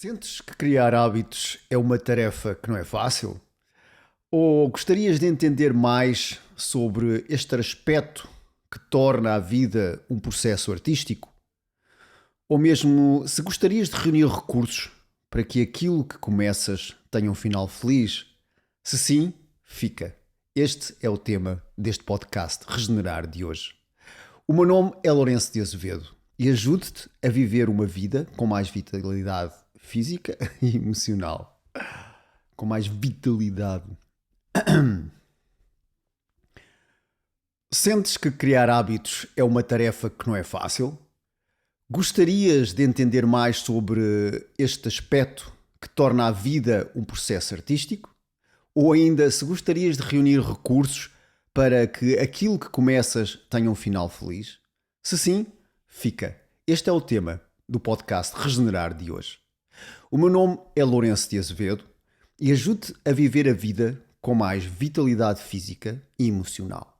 Sentes que criar hábitos é uma tarefa que não é fácil? Ou gostarias de entender mais sobre este aspecto que torna a vida um processo artístico? Ou mesmo se gostarias de reunir recursos para que aquilo que começas tenha um final feliz? Se sim, fica. Este é o tema deste podcast Regenerar de hoje. O meu nome é Lourenço de Azevedo e ajude-te a viver uma vida com mais vitalidade física e emocional. Com mais vitalidade. Sentes que criar hábitos é uma tarefa que não é fácil? Gostarias de entender mais sobre este aspecto que torna a vida um processo artístico? Ou ainda, se gostarias de reunir recursos para que aquilo que começas tenha um final feliz? Se sim, fica. Este é o tema do podcast Regenerar de hoje. O meu nome é Lourenço de Azevedo e ajude-te a viver a vida com mais vitalidade física e emocional.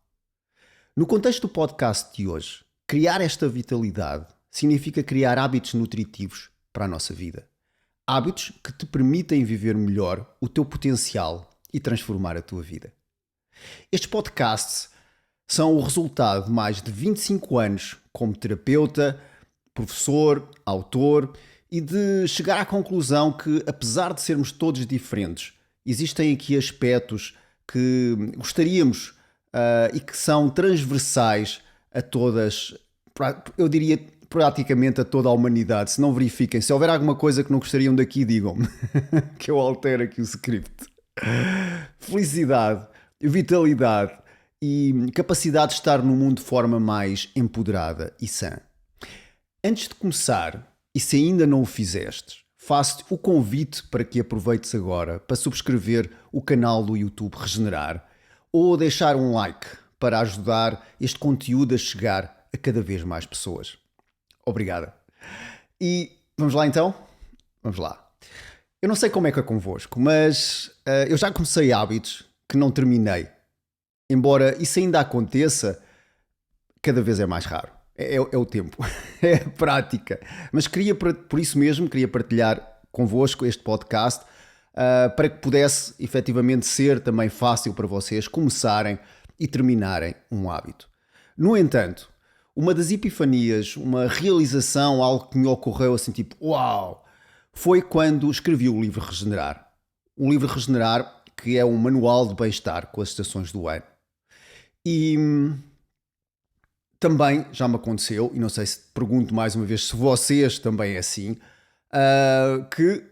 No contexto do podcast de hoje, criar esta vitalidade significa criar hábitos nutritivos para a nossa vida. Hábitos que te permitem viver melhor o teu potencial e transformar a tua vida. Estes podcasts são o resultado de mais de 25 anos como terapeuta, professor, autor e de chegar à conclusão que, apesar de sermos todos diferentes, existem aqui aspectos que gostaríamos e que são transversais a todas, eu diria praticamente a toda a humanidade. Se não verifiquem, se houver alguma coisa que não gostariam daqui, digam-me, que eu altero aqui o script. Felicidade, vitalidade e capacidade de estar no mundo de forma mais empoderada e sã. Antes de começar, e se ainda não o fizeste, faço-te o convite para que aproveites agora para subscrever o canal do YouTube Regenerar ou deixar um like para ajudar este conteúdo a chegar a cada vez mais pessoas. Obrigada. E vamos lá então? Vamos lá. Eu não sei como é que é convosco, mas eu já comecei hábitos que não terminei. Embora isso ainda aconteça, cada vez é mais raro. É o tempo, é a prática. Mas por isso mesmo, queria partilhar convosco este podcast para que pudesse efetivamente ser também fácil para vocês começarem e terminarem um hábito. No entanto, uma das epifanias, uma realização, algo que me ocorreu assim tipo, uau, foi quando escrevi o livro Regenerar. O livro Regenerar, que é um manual de bem-estar com as estações do ano. E também já me aconteceu, e não sei se pergunto mais uma vez se vocês também é assim, que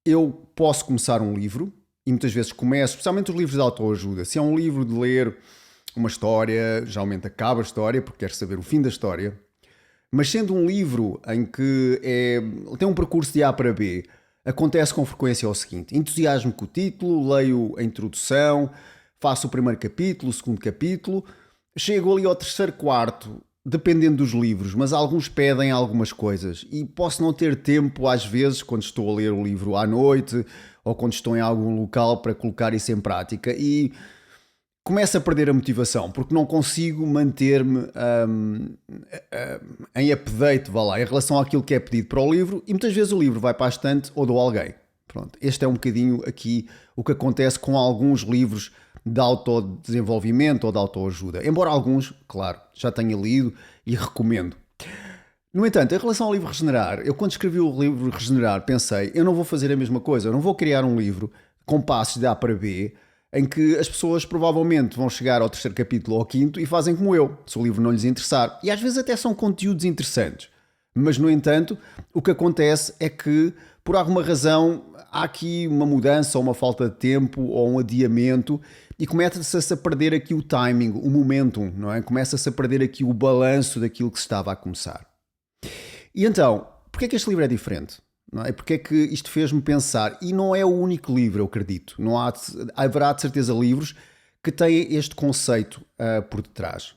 eu posso começar um livro, e muitas vezes começo, especialmente os livros de autoajuda. Se é um livro de ler uma história, geralmente acaba a história, porque quero saber o fim da história. Mas sendo um livro em que tem um percurso de A para B, acontece com frequência o seguinte: entusiasmo com o título, leio a introdução, faço o primeiro capítulo, o segundo capítulo, chego ali ao terceiro, quarto, dependendo dos livros, mas alguns pedem algumas coisas e posso não ter tempo às vezes quando estou a ler o livro à noite ou quando estou em algum local para colocar isso em prática e começo a perder a motivação porque não consigo manter-me em update, vá lá, em relação àquilo que é pedido para o livro e muitas vezes o livro vai para a estante ou dou a alguém. Pronto, este é um bocadinho aqui o que acontece com alguns livros de autodesenvolvimento ou de autoajuda. Embora alguns, claro, já tenha lido e recomendo. No entanto, em relação ao livro Regenerar, eu quando escrevi o livro Regenerar pensei, eu não vou fazer a mesma coisa, eu não vou criar um livro com passos de A para B, em que as pessoas provavelmente vão chegar ao terceiro capítulo ou ao quinto e fazem como eu, se o livro não lhes interessar. E às vezes até são conteúdos interessantes. Mas, no entanto, o que acontece é que, por alguma razão, há aqui uma mudança ou uma falta de tempo ou um adiamento e começa-se a perder aqui o timing, o momentum, não é? Começa-se a perder aqui o balanço daquilo que se estava a começar. E então, porquê é que este livro é diferente? Não é? Porquê é que isto fez-me pensar? E não é o único livro, eu acredito. Não haverá de certeza livros que têm este conceito por detrás.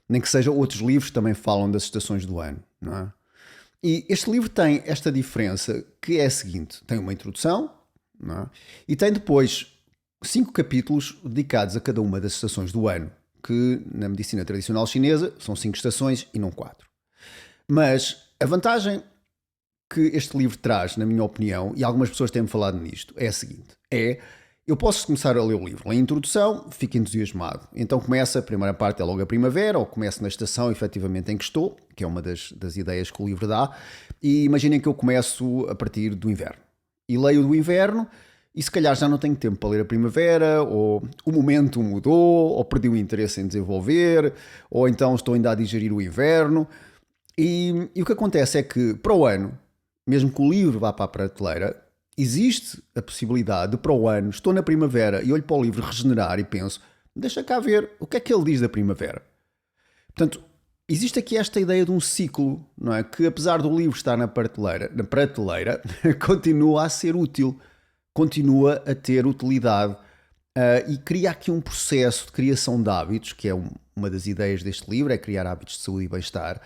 Nem que sejam outros livros que também falam das estações do ano, não é? E este livro tem esta diferença que é a seguinte: tem uma introdução, não é? E tem depois 5 capítulos dedicados a cada uma das estações do ano, que na medicina tradicional chinesa são 5 estações e não 4. Mas a vantagem que este livro traz, na minha opinião, e algumas pessoas têm-me falado nisto, é a seguinte: eu posso começar a ler o livro. Na introdução, fico entusiasmado. Então começa, a primeira parte é logo a primavera, ou começo na estação efetivamente em que estou, que é uma das ideias que o livro dá, e imaginem que eu começo a partir do inverno. E leio do inverno, e se calhar já não tenho tempo para ler a primavera, ou o momento mudou, ou perdi o interesse em desenvolver, ou então estou ainda a digerir o inverno. E o que acontece é que, para o ano, mesmo que o livro vá para a prateleira, existe a possibilidade de, para o ano, estou na primavera e olho para o livro regenerar e penso, deixa cá ver o que é que ele diz da primavera. Portanto, existe aqui esta ideia de um ciclo, não é? Que apesar do livro estar na prateleira continua a ser útil, continua a ter utilidade e cria aqui um processo de criação de hábitos, que é uma das ideias deste livro, é criar hábitos de saúde e bem-estar.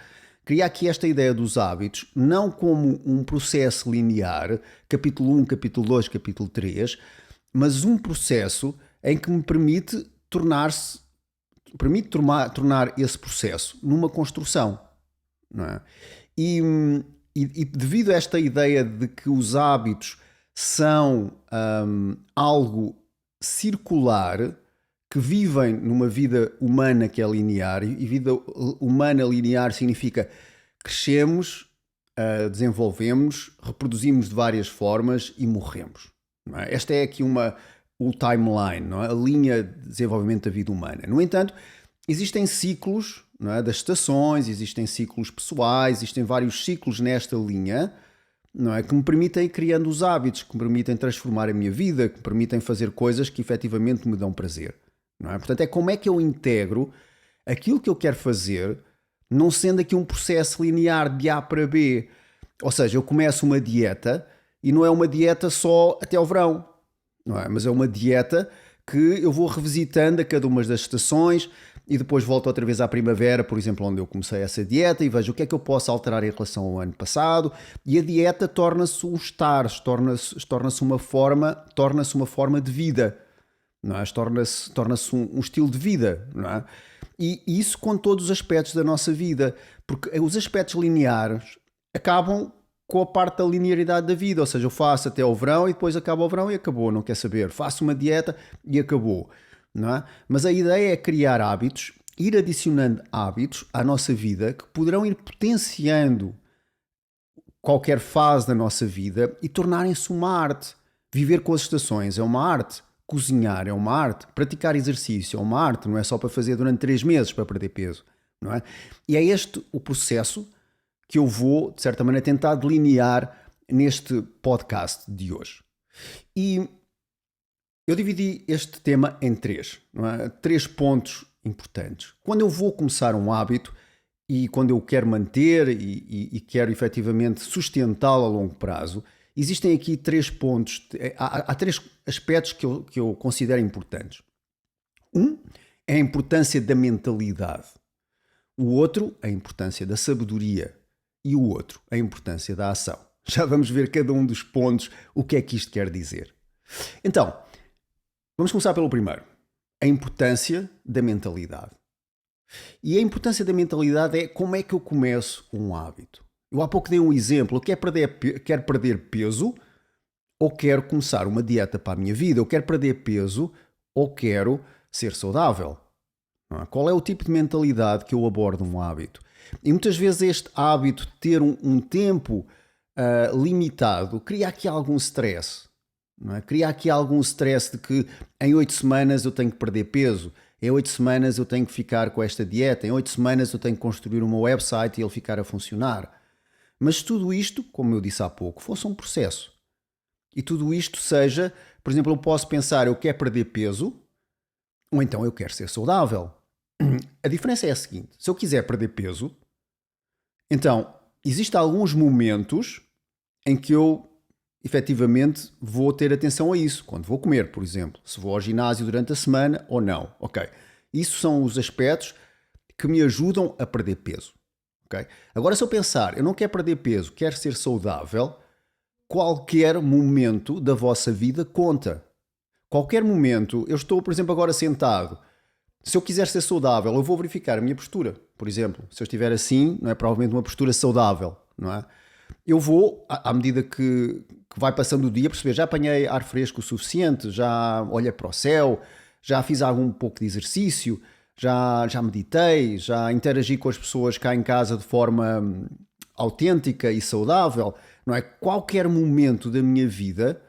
Cria aqui esta ideia dos hábitos, não como um processo linear, capítulo 1, capítulo 2, capítulo 3, mas um processo em que me permite tornar esse processo numa construção. Não é? E devido a esta ideia de que os hábitos são algo circular, que vivem numa vida humana que é linear, e vida humana linear significa crescemos, desenvolvemos, reproduzimos de várias formas e morremos. Não é? Esta é aqui o timeline, não é? A linha de desenvolvimento da vida humana. No entanto, existem ciclos, não é? Das estações, existem ciclos pessoais, existem vários ciclos nesta linha, não é? Que me permitem ir criando os hábitos, que me permitem transformar a minha vida, que me permitem fazer coisas que efetivamente me dão prazer. Não é? Portanto, é como é que eu integro aquilo que eu quero fazer, não sendo aqui um processo linear de A para B. Ou seja, eu começo uma dieta e não é uma dieta só até ao verão, não é? Mas é uma dieta que eu vou revisitando a cada uma das estações e depois volto outra vez à primavera, por exemplo, onde eu comecei essa dieta, e vejo o que é que eu posso alterar em relação ao ano passado, e a dieta torna-se um estar, torna-se uma forma de vida. Não é? Torna-se um estilo de vida, não é? E isso com todos os aspectos da nossa vida, porque os aspectos lineares acabam com a parte da linearidade da vida, ou seja, eu faço até ao verão e depois acaba o verão e acabou, não quer saber, faço uma dieta e acabou, não é? Mas a ideia é criar hábitos, ir adicionando hábitos à nossa vida que poderão ir potenciando qualquer fase da nossa vida e tornarem-se uma arte. Viver com as estações é uma arte. Cozinhar é uma arte, praticar exercício é uma arte, não é só para fazer durante 3 meses para perder peso, não é? E é este o processo que eu vou, de certa maneira, tentar delinear neste podcast de hoje. E eu dividi este tema em 3, não é? 3 pontos importantes. Quando eu vou começar um hábito e quando eu quero manter e quero efetivamente sustentá-lo a longo prazo, existem aqui 3 pontos, há 3 aspectos que eu considero importantes. Um é a importância da mentalidade. O outro, a importância da sabedoria. E o outro, a importância da ação. Já vamos ver cada um dos pontos, o que é que isto quer dizer. Então, vamos começar pelo primeiro. A importância da mentalidade. E a importância da mentalidade é como é que eu começo um hábito. Eu há pouco dei um exemplo, eu quero perder peso ou quero começar uma dieta para a minha vida, eu quero perder peso ou quero ser saudável. Não é? Qual é o tipo de mentalidade que eu abordo um hábito? E muitas vezes este hábito de ter um tempo limitado cria aqui algum stress. Não é? Cria aqui algum stress de que em 8 semanas eu tenho que perder peso, em 8 semanas eu tenho que ficar com esta dieta, em 8 semanas eu tenho que construir um meu website e ele ficar a funcionar. Mas tudo isto, como eu disse há pouco, fosse um processo. E tudo isto seja, por exemplo, eu posso pensar, eu quero perder peso, ou então eu quero ser saudável. A diferença é a seguinte, se eu quiser perder peso, então existem alguns momentos em que eu efetivamente vou ter atenção a isso. Quando vou comer, por exemplo, se vou ao ginásio durante a semana ou não. Ok. Isso são os aspectos que me ajudam a perder peso. Okay? Agora, se eu pensar, eu não quero perder peso, quero ser saudável, qualquer momento da vossa vida conta. Qualquer momento, eu estou, por exemplo, agora sentado. Se eu quiser ser saudável, eu vou verificar a minha postura. Por exemplo, se eu estiver assim, não é provavelmente uma postura saudável, não é? eu vou, à medida que vai passando o dia, perceber, já apanhei ar fresco o suficiente, já olhei para o céu, já fiz algum pouco de exercício, já meditei, já interagi com as pessoas cá em casa de forma autêntica e saudável, não é? Qualquer momento da minha vida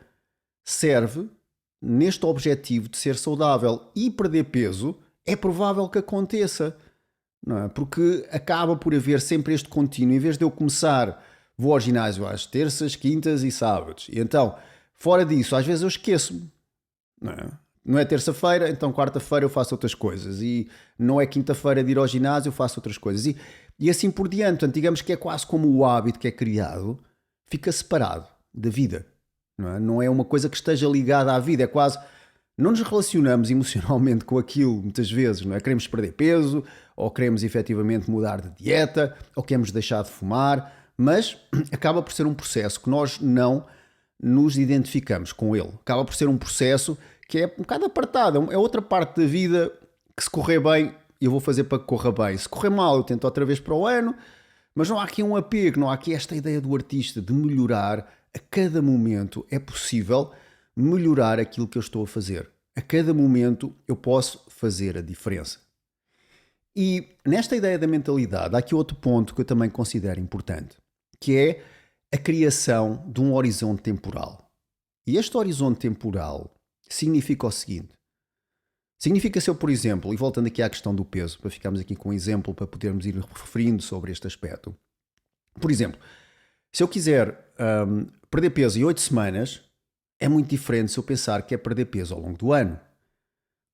serve neste objetivo de ser saudável e perder peso, é provável que aconteça, não é? Porque acaba por haver sempre este contínuo, em vez de eu começar, vou ao ginásio às terças, quintas e sábados, e então, fora disso, às vezes eu esqueço-me, não é? Não é terça-feira, então quarta-feira eu faço outras coisas. E não é quinta-feira de ir ao ginásio, eu faço outras coisas. E assim por diante. Portanto, digamos que é quase como o hábito que é criado, fica separado da vida. Não é uma coisa que esteja ligada à vida. É quase... Não nos relacionamos emocionalmente com aquilo, muitas vezes. Não é? Queremos perder peso, ou queremos efetivamente mudar de dieta, ou queremos deixar de fumar. Mas acaba por ser um processo que nós não nos identificamos com ele. Acaba por ser um processo que é um bocado apartado, é outra parte da vida que, se correr bem, eu vou fazer para que corra bem. Se correr mal, eu tento outra vez para o ano, mas não há aqui um apego, não há aqui esta ideia do artista de melhorar. A cada momento é possível melhorar aquilo que eu estou a fazer. A cada momento eu posso fazer a diferença. E nesta ideia da mentalidade, há aqui outro ponto que eu também considero importante, que é a criação de um horizonte temporal. E este horizonte temporal significa o seguinte. Significa se eu, por exemplo, e voltando aqui à questão do peso, para ficarmos aqui com um exemplo, para podermos ir referindo sobre este aspecto. Por exemplo, se eu quiser perder peso em 8 semanas, é muito diferente se eu pensar que é perder peso ao longo do ano.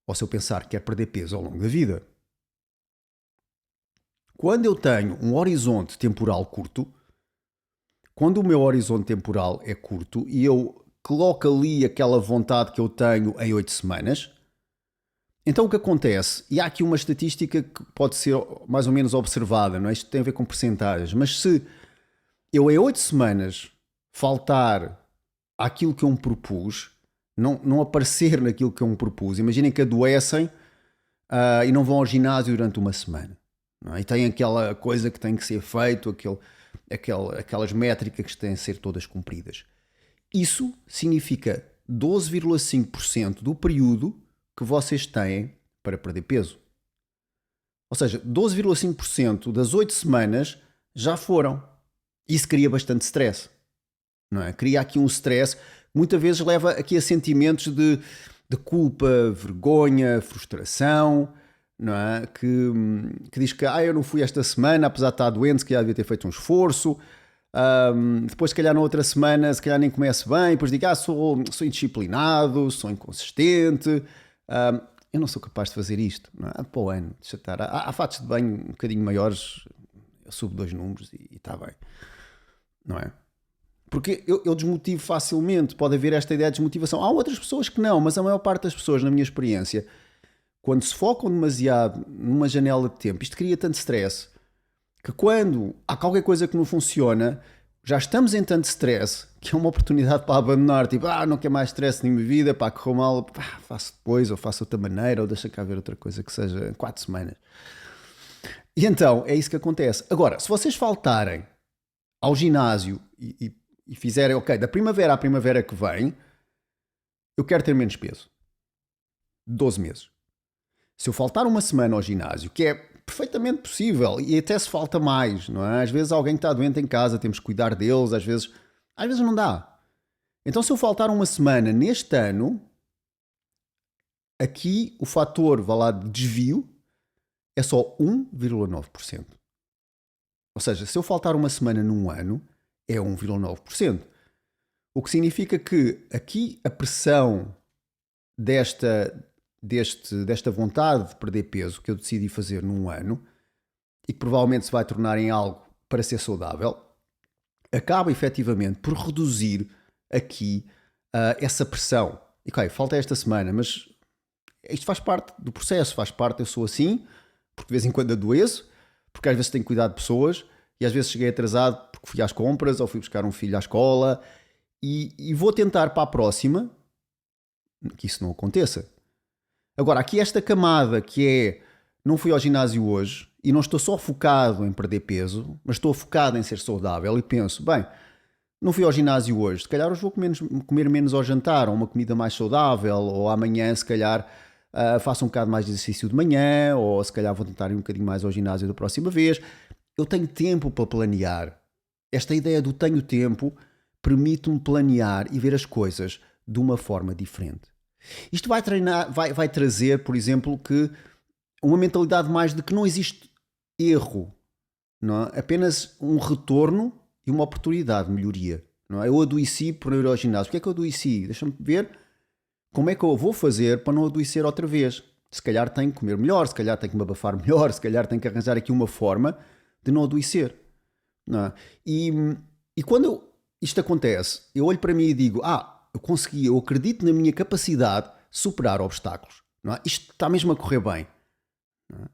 Ou se eu pensar que é perder peso ao longo da vida. Quando eu tenho um horizonte temporal curto, quando o meu horizonte temporal é curto e eu coloco ali aquela vontade que eu tenho em 8 semanas, então o que acontece, e há aqui uma estatística que pode ser mais ou menos observada, não é? Isto tem a ver com percentagens, mas se eu em 8 semanas faltar àquilo que eu me propus, não aparecer naquilo que eu me propus, imaginem que adoecem e não vão ao ginásio durante uma semana, não é? E têm aquela coisa que tem que ser feito, aquelas métricas que têm que ser todas cumpridas. Isso significa 12,5% do período que vocês têm para perder peso. Ou seja, 12,5% das 8 semanas já foram. Isso cria bastante stress. Não é? Cria aqui um stress que muitas vezes leva aqui a sentimentos de culpa, vergonha, frustração, não é? Que diz que eu não fui esta semana, apesar de estar doente, se calhar devia ter feito um esforço. Depois, se calhar, na outra semana, se calhar nem começo bem, depois digo, sou indisciplinado, sou inconsistente, eu não sou capaz de fazer isto. Não é? Para o ano, deixa estar. Há fatos de banho um bocadinho maiores, eu subo 2 números e está bem, não é? Porque eu desmotivo facilmente, pode haver esta ideia de desmotivação. Há outras pessoas que não, mas a maior parte das pessoas, na minha experiência, quando se focam demasiado numa janela de tempo, isto cria tanto stress, que quando há qualquer coisa que não funciona, já estamos em tanto stress que é uma oportunidade para abandonar, tipo, não quero mais stress na minha vida, correu mal, faço depois, ou faço de outra maneira, ou deixa cá ver outra coisa que seja 4 semanas. E então, é isso que acontece. Agora, se vocês faltarem ao ginásio e fizerem, ok, da primavera à primavera que vem, eu quero ter menos peso. 12 meses. Se eu faltar uma semana ao ginásio, que é perfeitamente possível, e até se falta mais, não é? Às vezes alguém está doente em casa, temos que cuidar deles, às vezes não dá. Então, se eu faltar uma semana neste ano, aqui o fator, de desvio é só 1,9%. Ou seja, se eu faltar uma semana num ano, é 1,9%. O que significa que aqui a pressão desta vontade de perder peso que eu decidi fazer num ano e que provavelmente se vai tornar em algo para ser saudável, acaba efetivamente por reduzir aqui essa pressão. E ok, falta esta semana, mas isto faz parte do processo, faz parte, eu sou assim, porque de vez em quando adoeço, porque às vezes tenho que cuidar de pessoas e às vezes cheguei atrasado porque fui às compras ou fui buscar um filho à escola e vou tentar para a próxima que isso não aconteça. Agora, aqui esta camada que é, não fui ao ginásio hoje e não estou só focado em perder peso, mas estou focado em ser saudável e penso, bem, não fui ao ginásio hoje, se calhar hoje vou comer menos ao jantar, ou uma comida mais saudável, ou amanhã se calhar faço um bocado mais de exercício de manhã, ou se calhar vou tentar ir um bocadinho mais ao ginásio da próxima vez. Eu tenho tempo para planear. Esta ideia do tenho tempo permite-me planear e ver as coisas de uma forma diferente. Isto vai trazer, por exemplo, que uma mentalidade mais de que não existe erro, não é? Apenas um retorno e uma oportunidade de melhoria. Não é? Eu adoeci por não ir ao ginásio. Porquê é que eu adoeci? Deixa-me ver como é que eu vou fazer para não adoecer outra vez. Se calhar tenho que comer melhor, se calhar tenho que me abafar melhor, se calhar tenho que arranjar aqui uma forma de não adoecer. Não é? E quando isto acontece, eu olho para mim e digo, eu consegui, eu acredito na minha capacidade de superar obstáculos. Não é? Isto está mesmo a correr bem. Não é?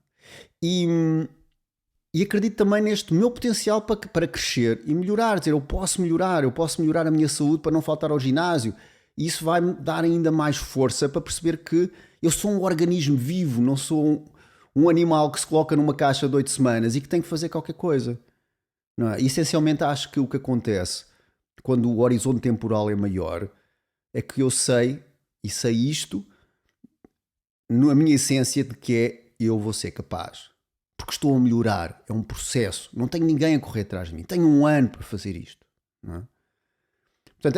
E acredito também neste meu potencial para crescer e melhorar. Dizer, eu posso melhorar a minha saúde para não faltar ao ginásio. E isso vai-me dar ainda mais força para perceber que eu sou um organismo vivo, não sou um animal que se coloca numa caixa de 8 semanas e que tem que fazer qualquer coisa. Não é? E essencialmente acho que o que acontece quando o horizonte temporal é maior é que eu sei isto na minha essência de que eu vou ser capaz. Porque estou a melhorar, é um processo. Não tenho ninguém a correr atrás de mim. Tenho um ano para fazer isto. Não é? Portanto,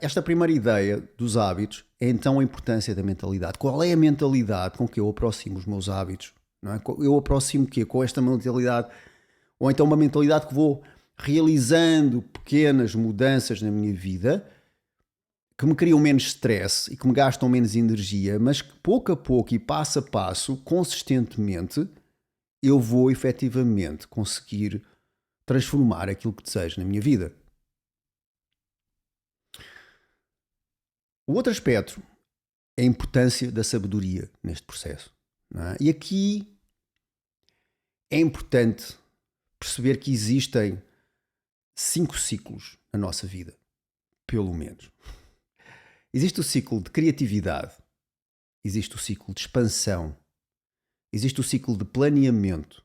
esta primeira ideia dos hábitos é então a importância da mentalidade. Qual é a mentalidade com que eu aproximo os meus hábitos? Não é? Eu aproximo com esta mentalidade, ou então uma mentalidade que vou realizando pequenas mudanças na minha vida que me criam menos stress e que me gastam menos energia, mas que pouco a pouco e passo a passo, consistentemente, eu vou efetivamente conseguir transformar aquilo que desejo na minha vida. O outro aspecto é a importância da sabedoria neste processo. Não é? E aqui é importante perceber que existem 5 ciclos na nossa vida, pelo menos. Existe o ciclo de criatividade, existe o ciclo de expansão, existe o ciclo de planeamento,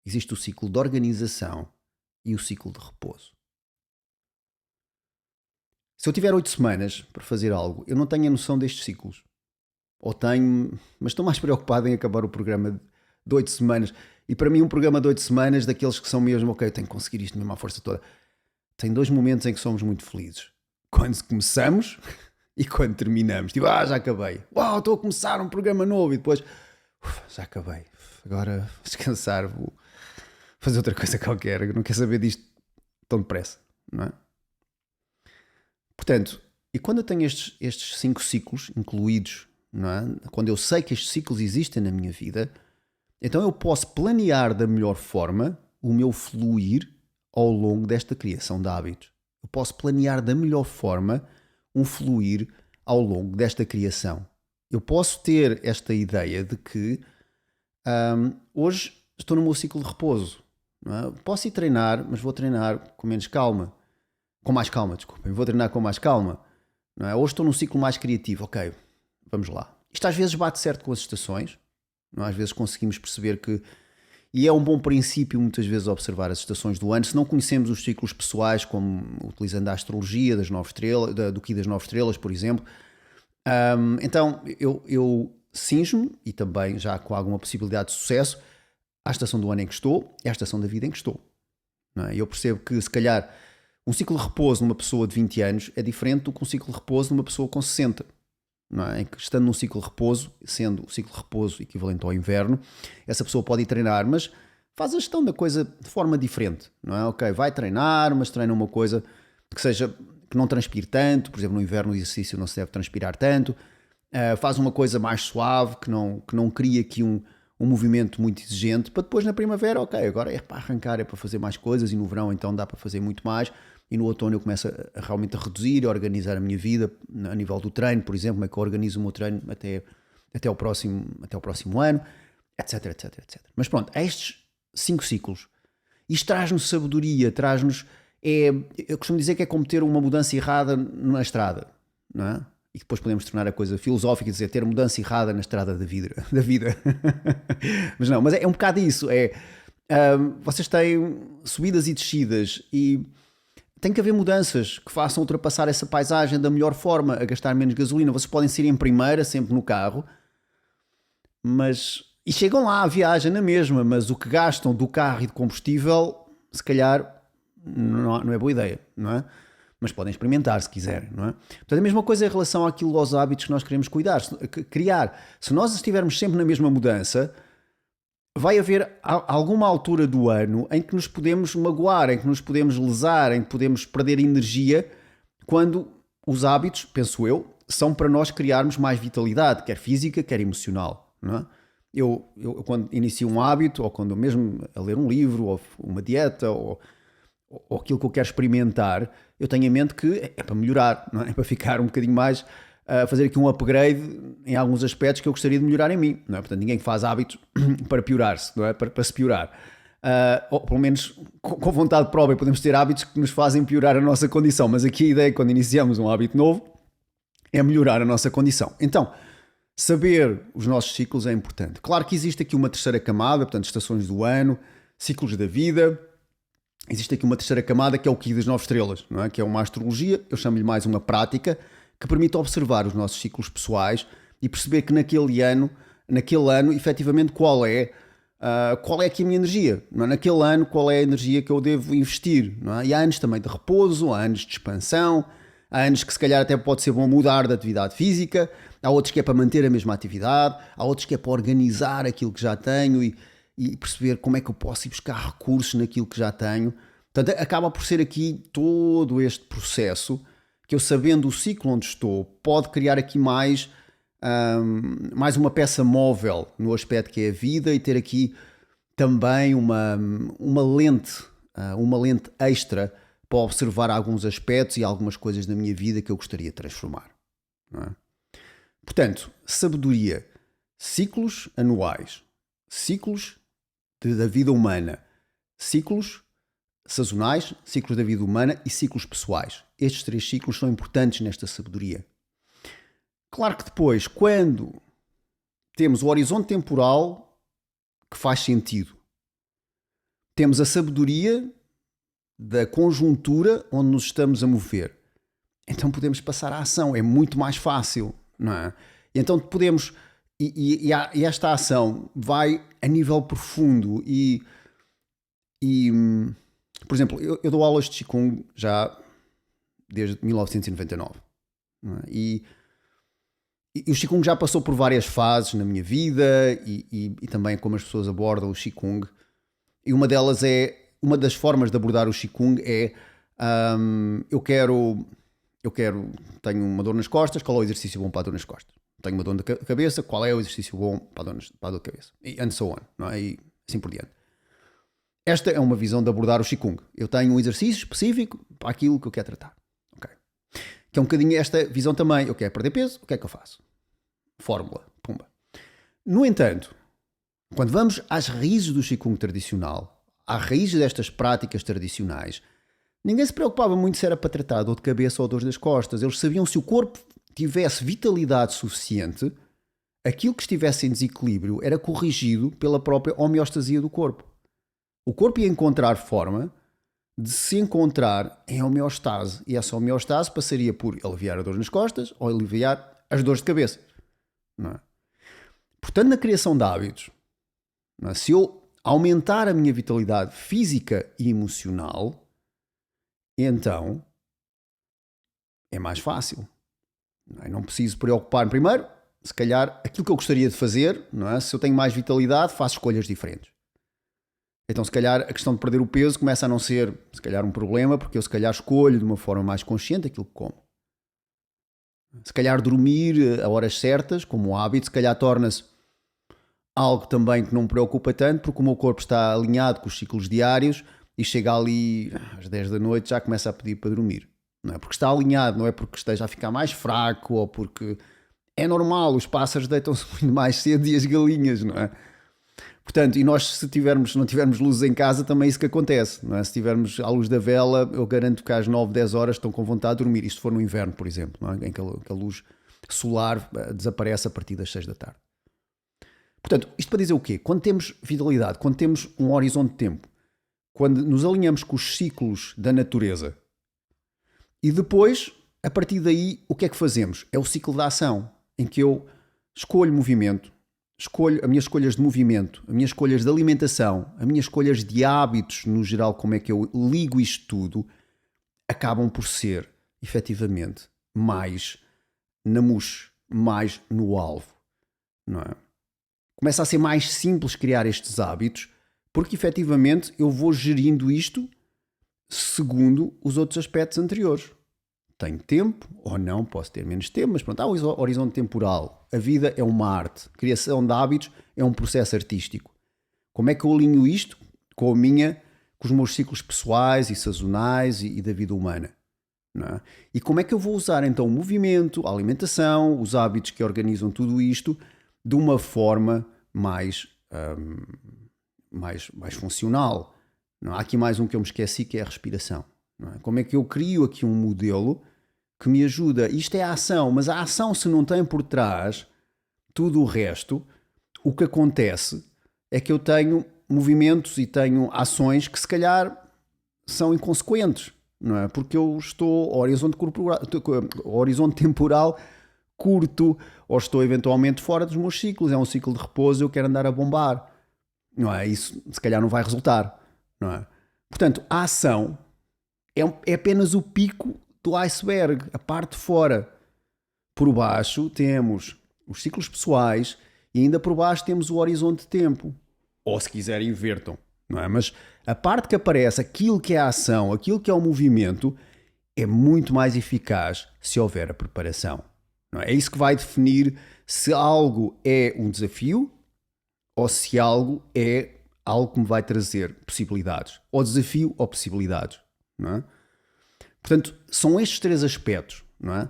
existe o ciclo de organização e o ciclo de repouso. Se eu tiver 8 semanas para fazer algo, eu não tenho a noção destes ciclos. Ou tenho, mas estou mais preocupado em acabar o programa de 8 semanas. E para mim um programa de 8 semanas, daqueles que são mesmo, ok, eu tenho que conseguir isto mesmo à força toda, tem 2 momentos em que somos muito felizes. Quando começamos e quando terminamos. Tipo, já acabei. Uau, estou a começar um programa novo. E depois, já acabei. Agora vou descansar, vou fazer outra coisa qualquer. Eu não quero saber disto tão depressa, não é? Portanto, e quando eu tenho estes 5 ciclos incluídos, não é? Quando eu sei que estes ciclos existem na minha vida, então eu posso planear da melhor forma o meu fluir ao longo desta criação de hábitos. Eu posso planear da melhor forma um fluir ao longo desta criação. Eu posso ter esta ideia de que hoje estou no meu ciclo de repouso. Não é? Posso ir treinar, mas vou treinar com menos calma. Com mais calma, desculpem. Vou treinar com mais calma. Não é? Hoje estou num ciclo mais criativo. Ok, vamos lá. Isto às vezes bate certo com as estações. Não é? Às vezes conseguimos perceber que... E é um bom princípio muitas vezes observar as estações do ano. Se não conhecemos os ciclos pessoais, como utilizando a astrologia das 9 estrelas, do Ki das 9 estrelas, por exemplo. Então eu cinjo-me, e também já com alguma possibilidade de sucesso, à estação do ano em que estou e à estação da vida em que estou. Não é? Eu percebo que se calhar um ciclo de repouso numa pessoa de 20 anos é diferente do que um ciclo de repouso numa pessoa com 60. Não é? Em que, estando num ciclo de repouso, sendo o ciclo de repouso equivalente ao inverno, essa pessoa pode ir treinar, mas faz a gestão da coisa de forma diferente. Não é? Ok, vai treinar, mas treina uma coisa que não transpire tanto. Por exemplo, no inverno o exercício não se deve transpirar tanto. Faz uma coisa mais suave, que não cria aqui um movimento muito exigente, para depois na primavera, ok, agora é para arrancar, é para fazer mais coisas, e no verão então dá para fazer muito mais, e no outono eu começo realmente a reduzir, a organizar a minha vida a nível do treino, por exemplo, como é que eu organizo o meu treino até o próximo ano, etc, etc, etc. Mas pronto, há estes 5 ciclos. Isto traz-nos sabedoria, eu costumo dizer que é como ter uma mudança errada na estrada, não é? E depois podemos tornar a coisa filosófica e dizer ter mudança errada na estrada da vida. Mas é um bocado isso. Vocês têm subidas e descidas e tem que haver mudanças que façam ultrapassar essa paisagem da melhor forma, a gastar menos gasolina. Vocês podem ser em primeira, sempre no carro, e chegam lá, viagem na mesma, mas o que gastam do carro e de combustível, se calhar, não é boa ideia, não é? Mas podem experimentar se quiserem, não é? Portanto, a mesma coisa em relação àquilo, aos hábitos que nós queremos criar. Se nós estivermos sempre na mesma mudança, vai haver alguma altura do ano em que nos podemos magoar, em que nos podemos lesar, em que podemos perder energia, quando os hábitos, penso eu, são para nós criarmos mais vitalidade, quer física, quer emocional, não é? Eu quando inicio um hábito, ou quando mesmo a ler um livro, ou uma dieta, ou aquilo que eu quero experimentar, eu tenho em mente que é para melhorar, não é? É para ficar um bocadinho mais, fazer aqui um upgrade em alguns aspectos que eu gostaria de melhorar em mim, não é? Portanto, ninguém faz hábitos para piorar-se, não é? Para se piorar. Ou pelo menos com vontade própria podemos ter hábitos que nos fazem piorar a nossa condição, mas aqui a ideia quando iniciamos um hábito novo é melhorar a nossa condição. Então, saber os nossos ciclos é importante. Claro que existe aqui uma terceira camada, portanto, estações do ano, ciclos da vida. Existe aqui uma terceira camada que é o Ki das 9 estrelas, não é? Que é uma astrologia, eu chamo-lhe mais uma prática, que permite observar os nossos ciclos pessoais e perceber que naquele ano, efetivamente, qual é aqui a minha energia, não é? Naquele ano, qual é a energia que eu devo investir, não é? E há anos também de repouso, há anos de expansão, há anos que se calhar até pode ser bom mudar de atividade física, há outros que é para manter a mesma atividade, há outros que é para organizar aquilo que já tenho e perceber como é que eu posso ir buscar recursos naquilo que já tenho. Portanto, acaba por ser aqui todo este processo que eu, sabendo o ciclo onde estou, pode criar aqui mais uma peça móvel no aspecto que é a vida e ter aqui também uma lente extra para observar alguns aspectos e algumas coisas da minha vida que eu gostaria de transformar, não é? Portanto, sabedoria, ciclos anuais, ciclos da vida humana, ciclos sazonais, ciclos da vida humana e ciclos pessoais. Estes 3 ciclos são importantes nesta sabedoria. Claro que depois, quando temos o horizonte temporal que faz sentido, temos a sabedoria da conjuntura onde nos estamos a mover, então podemos passar à ação, é muito mais fácil, não é? E então podemos, e esta ação vai a nível profundo e por exemplo, eu dou aulas de Qigong já desde 1999, não é? E o Qigong já passou por várias fases na minha vida e também como as pessoas abordam o Qigong. E uma das formas de abordar o Qigong é tenho uma dor nas costas, qual é o exercício bom para a dor nas costas? Tenho uma dor na cabeça, qual é o exercício bom para a dor da cabeça? E and so on, não é? E assim por diante. Esta é uma visão de abordar o Qigong. Eu tenho um exercício específico para aquilo que eu quero tratar. Okay? Que é um bocadinho esta visão também. Eu quero perder peso, o que é que eu faço? Fórmula, pumba. No entanto, quando vamos às raízes do Qigong tradicional, às raízes destas práticas tradicionais, ninguém se preocupava muito se era para tratar dor de cabeça ou dor das costas. Eles sabiam se o corpo tivesse vitalidade suficiente, aquilo que estivesse em desequilíbrio era corrigido pela própria homeostasia do corpo. O corpo ia encontrar forma de se encontrar em homeostase. E essa homeostase passaria por aliviar a dor nas costas ou aliviar as dores de cabeça. Não é? Portanto, na criação de hábitos, não é? Se eu aumentar a minha vitalidade física e emocional, então é mais fácil. Não preciso preocupar-me primeiro, se calhar, aquilo que eu gostaria de fazer, não é? Se eu tenho mais vitalidade, faço escolhas diferentes. Então, se calhar, a questão de perder o peso começa a não ser, se calhar, um problema, porque eu, se calhar, escolho de uma forma mais consciente aquilo que como. Se calhar, dormir a horas certas, como hábito, se calhar torna-se algo também que não me preocupa tanto, porque o meu corpo está alinhado com os ciclos diários e chega ali às 10 da noite já começa a pedir para dormir. Não é porque está alinhado, não é porque esteja a ficar mais fraco ou porque é normal, os pássaros deitam-se muito mais cedo e as galinhas, não é? Portanto, e nós se não tivermos luzes em casa também é isso que acontece, não é? Se tivermos a luz da vela, eu garanto que às 9, 10 horas estão com vontade de dormir, isto se for no inverno, por exemplo, não é? Em que a luz solar desaparece a partir das 6 da tarde. Portanto, isto para dizer o quê? Quando temos vitalidade, quando temos um horizonte de tempo, quando nos alinhamos com os ciclos da natureza, E depois, a partir daí, o que é que fazemos? É o ciclo da ação, em que eu escolho movimento, escolho as minhas escolhas de movimento, as minhas escolhas de alimentação, as minhas escolhas de hábitos, no geral, como é que eu ligo isto tudo, acabam por ser, efetivamente, mais na mousse, mais no alvo, não é? Começa a ser mais simples criar estes hábitos, porque efetivamente eu vou gerindo isto segundo os outros aspectos anteriores. Tenho tempo ou não, posso ter menos tempo, mas pronto, há um horizonte temporal. A vida é uma arte. A criação de hábitos é um processo artístico. Como é que eu alinho isto com os meus ciclos pessoais e sazonais e da vida humana? Não é? E como é que eu vou usar então o movimento, a alimentação, os hábitos que organizam tudo isto de uma forma mais funcional? Não, há aqui mais um que eu me esqueci, que é a respiração. Não é? Como é que eu crio aqui um modelo que me ajuda? Isto é a ação, mas a ação, se não tem por trás tudo o resto, o que acontece é que eu tenho movimentos e tenho ações que se calhar são inconsequentes, não é? Porque eu estou ao horizonte temporal curto, ou estou eventualmente fora dos meus ciclos, é um ciclo de repouso, eu quero andar a bombar, não é? Isso se calhar não vai resultar. Não é? Portanto, a ação é apenas o pico do iceberg, a parte de fora. Por baixo temos os ciclos pessoais e ainda por baixo temos o horizonte de tempo. Ou se quiserem invertam. Não é? Mas a parte que aparece, aquilo que é a ação, aquilo que é o movimento, é muito mais eficaz se houver a preparação. Não é? É isso que vai definir se algo é um desafio ou se algo é algo que me vai trazer possibilidades. Ou desafio ou possibilidades. Não é? Portanto, são estes três aspectos, não é?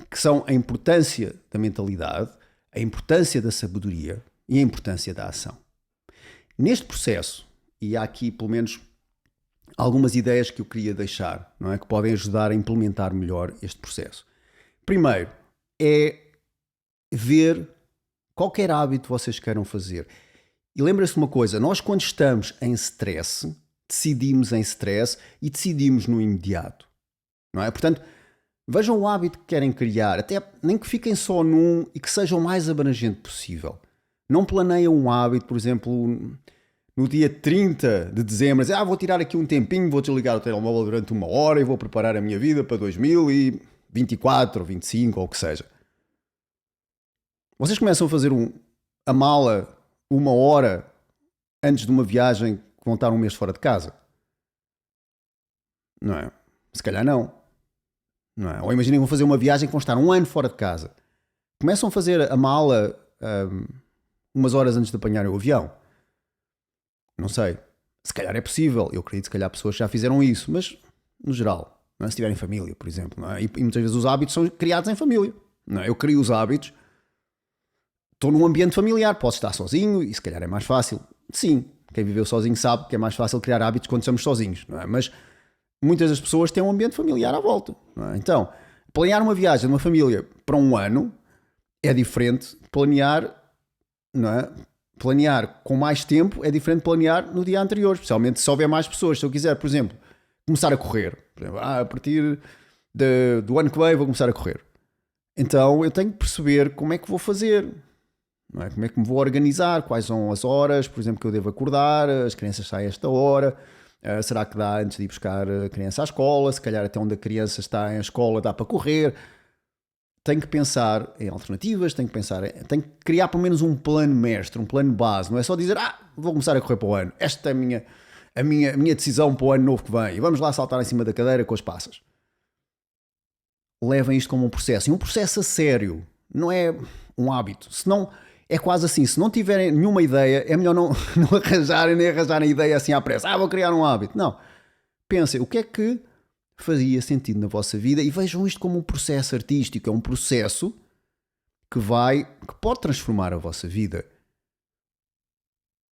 Que são a importância da mentalidade, a importância da sabedoria e a importância da ação. Neste processo, e há aqui pelo menos algumas ideias que eu queria deixar, não é? Que podem ajudar a implementar melhor este processo. Primeiro, é ver qualquer hábito vocês queiram fazer. E lembra-se de uma coisa, nós quando estamos em stress, decidimos em stress e decidimos no imediato, não é? Portanto, vejam o hábito que querem criar, até nem que fiquem só num e que seja o mais abrangente possível. Não planeiam um hábito, por exemplo, no dia 30 de dezembro, vou tirar aqui um tempinho, vou desligar o telemóvel durante 1 hora e vou preparar a minha vida para 2024 ou 25 ou o que seja. Vocês começam a fazer a mala 1 hora antes de uma viagem que vão estar 1 mês fora de casa? Não é? Se calhar não. Não é? Ou imaginem que vão fazer uma viagem que vão estar 1 ano fora de casa. Começam a fazer a mala umas horas antes de apanharem o avião. Não sei. Se calhar é possível. Eu acredito que se calhar pessoas já fizeram isso. Mas, no geral, não é? Se tiverem família, por exemplo. Não é? E muitas vezes os hábitos são criados em família. Não é? Eu crio os hábitos. Estou num ambiente familiar, posso estar sozinho e se calhar é mais fácil. Sim, quem viveu sozinho sabe que é mais fácil criar hábitos quando estamos sozinhos, não é? Mas muitas das pessoas têm um ambiente familiar à volta. Não é? Então, planear uma viagem de uma família para 1 ano é diferente de planear, não é? Planear com mais tempo é diferente de planear no dia anterior, especialmente se houver mais pessoas. Se eu quiser, por exemplo, começar a correr, por exemplo, a partir do ano que vem vou começar a correr. Então eu tenho que perceber como é que vou fazer. Não é? Como é que me vou organizar, quais são as horas, por exemplo, que eu devo acordar, as crianças saem a esta hora, será que dá antes de ir buscar a criança à escola, se calhar até onde a criança está em escola dá para correr. Tenho que pensar em alternativas, tenho que criar pelo menos um plano mestre, um plano base, não é só dizer, vou começar a correr para o ano, esta é a minha decisão para o ano novo que vem, e vamos lá saltar em cima da cadeira com as passas. Levem isto como um processo, e um processo a sério, não é um hábito, senão é quase assim, se não tiverem nenhuma ideia, é melhor não arranjarem ideia assim à pressa. Vou criar um hábito. Não. Pensem, o que é que fazia sentido na vossa vida e vejam isto como um processo artístico. É um processo que pode transformar a vossa vida.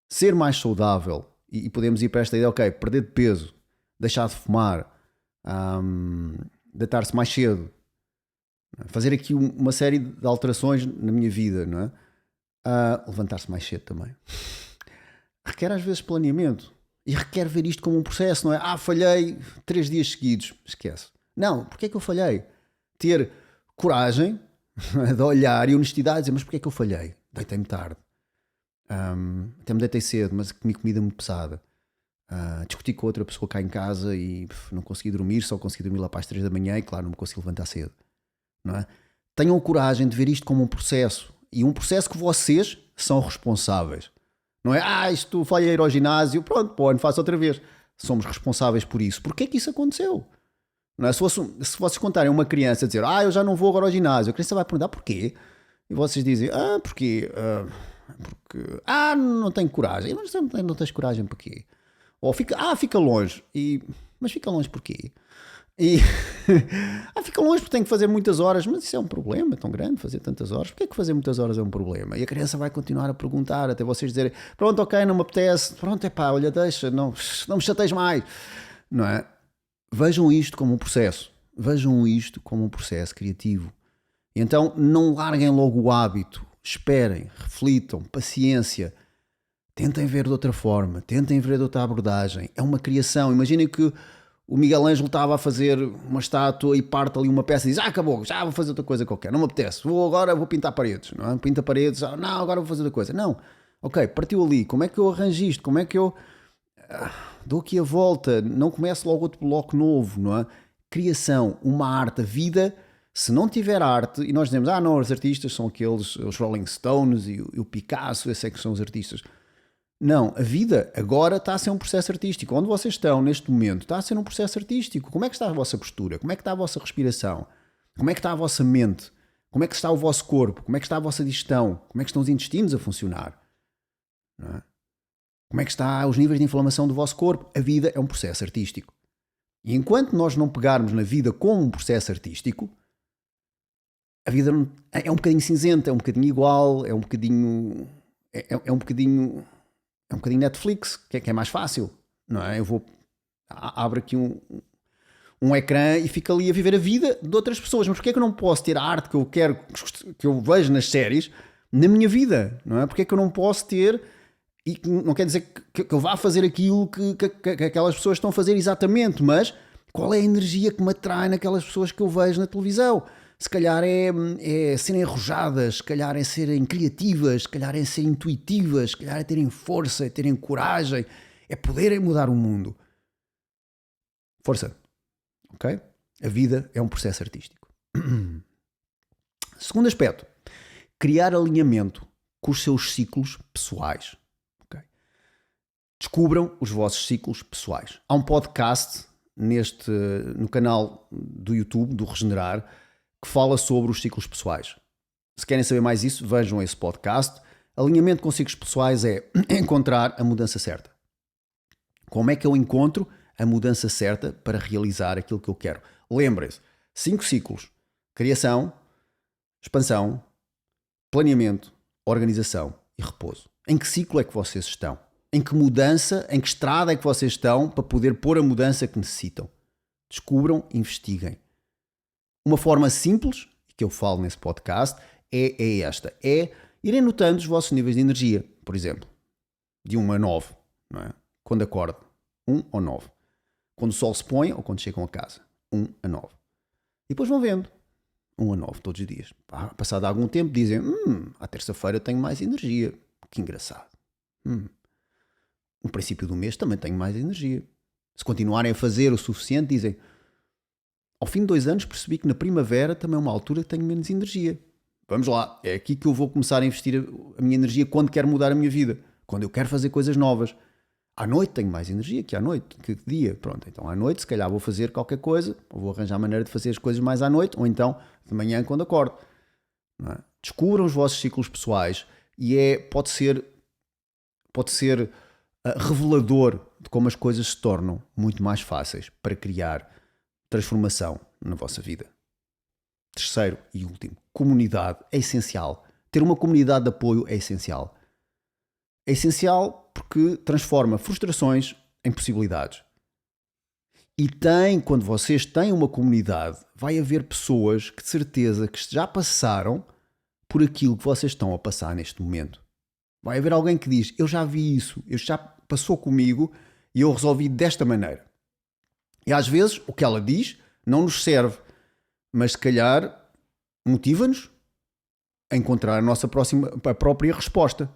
Ser mais saudável, e podemos ir para esta ideia, ok, perder de peso, deixar de fumar, deitar-se mais cedo, fazer aqui uma série de alterações na minha vida, não é? Levantar-se mais cedo também. Requer às vezes planeamento e requer ver isto como um processo, não é? Falhei 3 dias seguidos. Esquece. Não, porque é que eu falhei? Ter coragem de olhar e honestidade e dizer, mas porque é que eu falhei? Deitei-me tarde. Até me deitei cedo, mas comi comida muito pesada. Discuti com outra pessoa cá em casa e não consegui dormir, só consegui dormir lá para as 3 da manhã e claro, não me consegui levantar cedo. Não é? Tenham coragem de ver isto como um processo. E um processo que vocês são responsáveis. Não é, isto falhei a ir ao ginásio, pronto, pô, não faço outra vez. Somos responsáveis por isso. Porquê é que isso aconteceu? Não é? Se vocês contarem a uma criança a dizer, eu já não vou agora ao ginásio, a criança vai perguntar porquê? E vocês dizem, porquê? Porque, não tenho coragem. Mas não tens coragem porquê? Ou fica longe. Mas fica longe porquê? E fica longe porque tem que fazer muitas horas, mas isso é um problema tão grande, fazer tantas horas. Porquê é que fazer muitas horas é um problema? E a criança vai continuar a perguntar até vocês dizerem, pronto, ok, não me apetece, pronto, olha, deixa, não me chateis mais, não é? Vejam isto como um processo, vejam isto como um processo criativo. E então não larguem logo o hábito, esperem, reflitam, paciência, tentem ver de outra forma, tentem ver de outra abordagem. É uma criação. Imaginem que o Miguel Ângelo estava a fazer uma estátua e parte ali uma peça e diz, acabou, já vou fazer outra coisa qualquer, não me apetece, agora vou pintar paredes, não é? Pinta paredes, não, agora vou fazer outra coisa. Não, ok, partiu ali, como é que eu arranjo isto? Como é que eu dou aqui a volta? Não começo logo outro bloco novo, não é? Criação, uma arte, a vida, se não tiver arte, e nós dizemos, não, os artistas são aqueles, os Rolling Stones e o Picasso, esses é que são os artistas. Não, a vida agora está a ser um processo artístico. Onde vocês estão neste momento está a ser um processo artístico. Como é que está a vossa postura? Como é que está a vossa respiração? Como é que está a vossa mente? Como é que está o vosso corpo? Como é que está a vossa digestão? Como é que estão os intestinos a funcionar? Não é? Como é que estão os níveis de inflamação do vosso corpo? A vida é um processo artístico. E enquanto nós não pegarmos na vida como um processo artístico, a vida é um bocadinho cinzenta, é um bocadinho igual, é um bocadinho... É um bocadinho Netflix, que é mais fácil, não é? Abro aqui um ecrã e fico ali a viver a vida de outras pessoas. Mas porquê é que eu não posso ter a arte que eu quero, que eu vejo nas séries, na minha vida, não é? Porquê é que eu não posso ter, e não quer dizer que eu vá fazer aquilo que aquelas pessoas estão a fazer exatamente, mas qual é a energia que me atrai naquelas pessoas que eu vejo na televisão? Se calhar é serem arrojadas, se calhar é serem criativas, se calhar é serem intuitivas, se calhar é terem força, é terem coragem, é poderem mudar o mundo. Força, ok? A vida é um processo artístico. Segundo aspecto, criar alinhamento com os seus ciclos pessoais. Okay? Descubram os vossos ciclos pessoais. Há um podcast no canal do YouTube, do Regenerar, que fala sobre os ciclos pessoais. Se querem saber mais isso, vejam esse podcast. Alinhamento com ciclos pessoais é encontrar a mudança certa. Como é que eu encontro a mudança certa para realizar aquilo que eu quero? Lembrem-se, 5 ciclos: criação, expansão, planeamento, organização e repouso. Em que ciclo é que vocês estão? Em que mudança, em que estrada é que vocês estão para poder pôr a mudança que necessitam? Descubram, investiguem. Uma forma simples, que eu falo nesse podcast, é esta. É irem notando os vossos níveis de energia. Por exemplo, de 1 a 9. Não é? Quando acordam, 1 ou 9. Quando o sol se põe ou quando chegam a casa, 1 a 9. E depois vão vendo. 1 a 9 todos os dias. Passado algum tempo dizem, à terça-feira tenho mais energia. Que engraçado. No princípio do mês também tenho mais energia. Se continuarem a fazer o suficiente, dizem, ao fim de 2 anos percebi que na primavera também é uma altura que tenho menos energia. Vamos lá, é aqui que eu vou começar a investir a minha energia quando quero mudar a minha vida. Quando eu quero fazer coisas novas. À noite tenho mais energia que à noite, que de dia. Pronto, então à noite se calhar vou fazer qualquer coisa, ou vou arranjar maneira de fazer as coisas mais à noite, ou então de manhã quando acordo. Não é? Descubram os vossos ciclos pessoais e pode ser revelador de como as coisas se tornam muito mais fáceis para criar transformação na vossa vida. Terceiro e último, comunidade é essencial. Ter uma comunidade de apoio é essencial. É essencial porque transforma frustrações em possibilidades. E quando vocês têm uma comunidade, vai haver pessoas que de certeza que já passaram por aquilo que vocês estão a passar neste momento. Vai haver alguém que diz, eu já vi isso, já passou comigo e eu resolvi desta maneira. E às vezes o que ela diz não nos serve, mas se calhar motiva-nos a encontrar a própria resposta.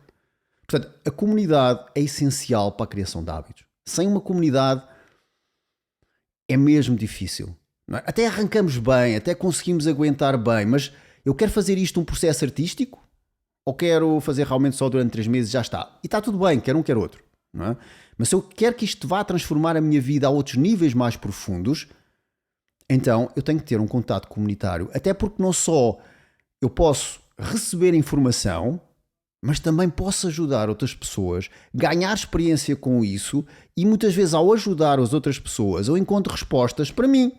Portanto, a comunidade é essencial para a criação de hábitos. Sem uma comunidade é mesmo difícil. Não é? Até arrancamos bem, até conseguimos aguentar bem, mas eu quero fazer isto um processo artístico ou quero fazer realmente só durante 3 meses e já está? E está tudo bem, quer um, quer outro. Não é? Mas se eu quero que isto vá transformar a minha vida a outros níveis mais profundos, então eu tenho que ter um contato comunitário. Até porque não só eu posso receber informação, mas também posso ajudar outras pessoas, ganhar experiência com isso e muitas vezes ao ajudar as outras pessoas eu encontro respostas para mim.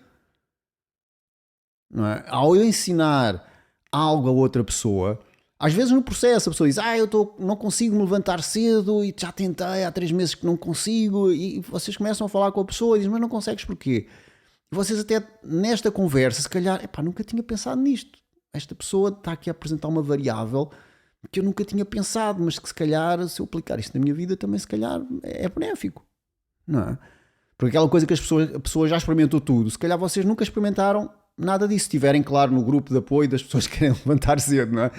Não é? Ao eu ensinar algo a outra pessoa, às vezes no processo a pessoa diz não consigo me levantar cedo e já tentei há 3 meses que não consigo, e vocês começam a falar com a pessoa e dizem, mas não consegues porquê? E vocês até nesta conversa, se calhar, nunca tinha pensado nisto. Esta pessoa está aqui a apresentar uma variável que eu nunca tinha pensado, mas que se calhar, se eu aplicar isto na minha vida, também se calhar é benéfico. Não é? Porque aquela coisa que a pessoa já experimentou tudo, se calhar vocês nunca experimentaram nada disso. Se estiverem, claro, no grupo de apoio das pessoas que querem levantar cedo, não é?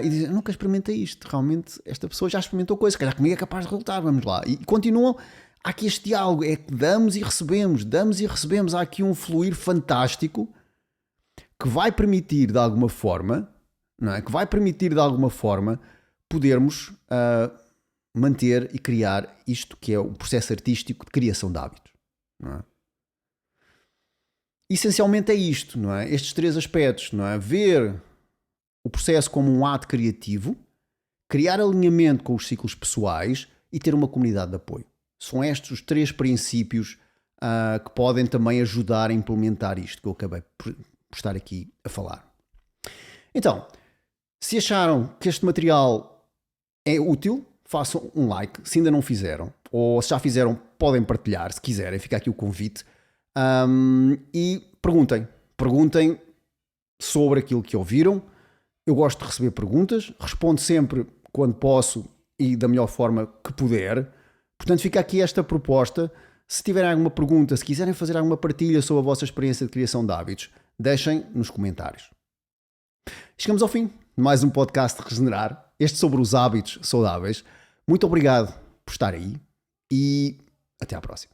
E dizem, nunca experimentei isto. Realmente, esta pessoa já experimentou coisas, se calhar comigo é capaz de resultar, vamos lá. E continuam, há aqui este diálogo, é que damos e recebemos. Há aqui um fluir fantástico que vai permitir de alguma forma, não é? Que vai permitir de alguma forma podermos manter e criar isto que é o processo artístico de criação de hábitos. Não é? Essencialmente é isto, não é? Estes 3 aspectos, não é? Ver o processo como um ato criativo, criar alinhamento com os ciclos pessoais e ter uma comunidade de apoio. São estes os 3 princípios que podem também ajudar a implementar isto que eu acabei por estar aqui a falar. Então, se acharam que este material é útil, façam um like, se ainda não fizeram, ou se já fizeram, podem partilhar, se quiserem, fica aqui o convite, e perguntem sobre aquilo que ouviram. Eu gosto de receber perguntas, respondo sempre quando posso e da melhor forma que puder. Portanto, fica aqui esta proposta. Se tiverem alguma pergunta, se quiserem fazer alguma partilha sobre a vossa experiência de criação de hábitos, deixem nos comentários. Chegamos ao fim de mais um podcast de Regenerar, este sobre os hábitos saudáveis. Muito obrigado por estar aí e até à próxima.